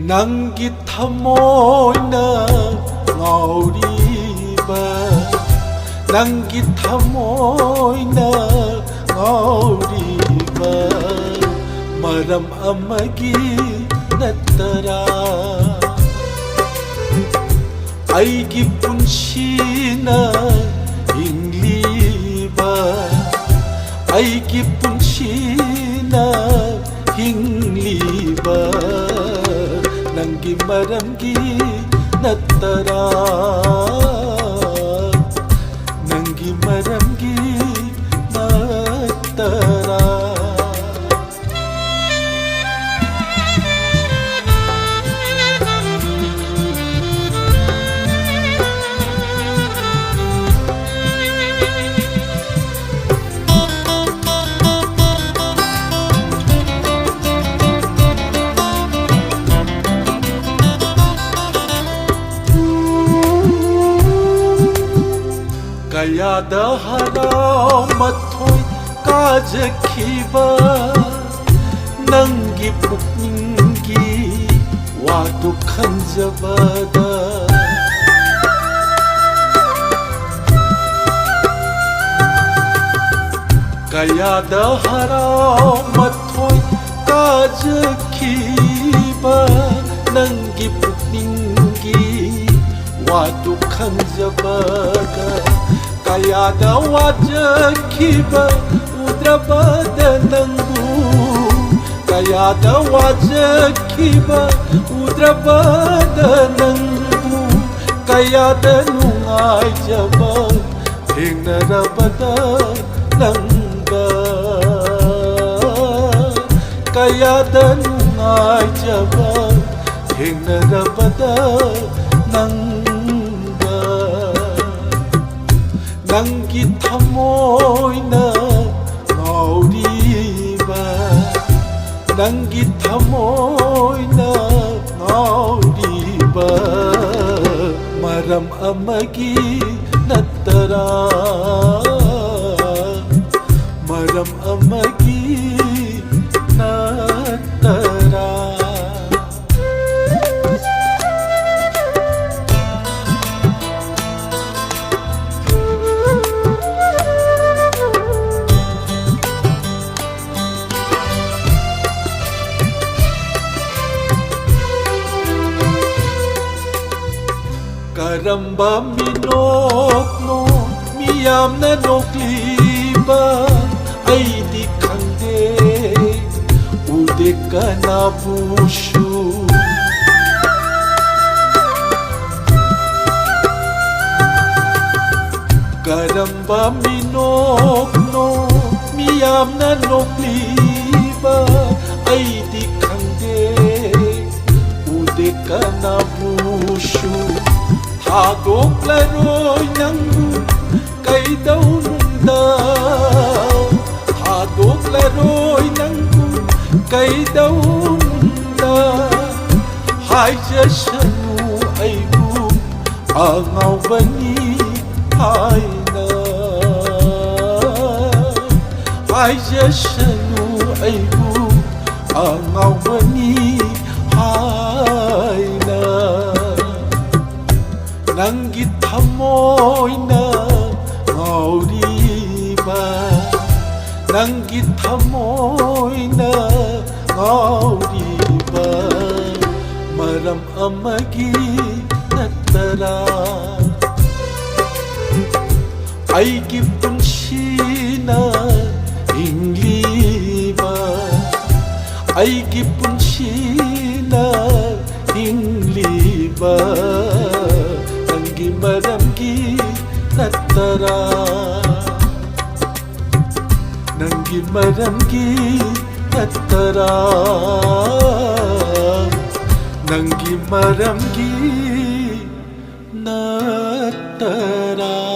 ꯅꯪꯒꯤ ꯊꯃꯣꯏꯅ ꯉꯥꯎꯔꯤꯕ ꯅꯪꯒꯤ ꯊꯃꯣꯏꯅ ꯉꯥꯎꯔꯤꯕ ꯃꯔꯝ ꯑꯃꯒꯤ ꯅꯠꯇꯔꯥ ꯑꯩꯒꯤ ꯄꯨꯟꯁꯤꯅ ꯍꯤꯡꯂꯤꯕ ꯑꯩꯒꯤ ꯄꯨꯟꯁꯤꯅ ꯍꯤꯡꯂꯤꯕ ꯅꯪꯒꯤ ꯃꯔꯝꯒꯤ ꯅꯠꯇꯔꯥ ꯅꯪꯒꯤ ꯃꯔꯝꯒꯤ ꯅꯠꯇꯔꯥ ꯀꯌꯥꯗ ꯍꯔꯥꯎ ꯃꯊꯣꯏ ꯀꯥꯖꯈꯤꯕ ꯅꯪꯒꯤ ꯄꯨꯛꯅꯤꯡꯒꯤ ꯋꯥꯗꯨ ꯈꯟꯖꯕꯗ ꯀꯌꯥꯗ ꯍꯔꯥꯎ ꯃꯊꯣꯏ ꯀꯥꯖꯈꯤꯕ ꯅꯪꯒꯤ ꯄꯨꯛꯅꯤꯡꯒꯤ 와도 칸잡아가 가야다 와저키바 우드라바다 낭부 가야다 와저키바 우드라바다 낭부 가야다 룽아이자바 행나라바다 낭가 가야다 룽아이자바 행나라바다 낭가 낭기 타모이나 나우리바 낭기 타모이나 나우리바 마람 아마기 나따라 마람 아마기 나따라 Karamba minokno miyamna nokliba ay di khande udeka na pushu Karamba minokno miyamna nokliba ay di khande udeka na pushu Hadoklaroi nangu kaidaununda Hadoklaroi nangu kaidaununda Haijashanu aibu angaubani haina Haijashanu aibu angaubani haina 낭기 타모이나 나우리바 낭기 타모이나 나우리바 마람 아마기 나따라 아이기 푼시나 잉리바 아이기 푼시나 잉리바 낭기 마람기 나따라 낭기 마람기 나따라 낭기 마람기 나따라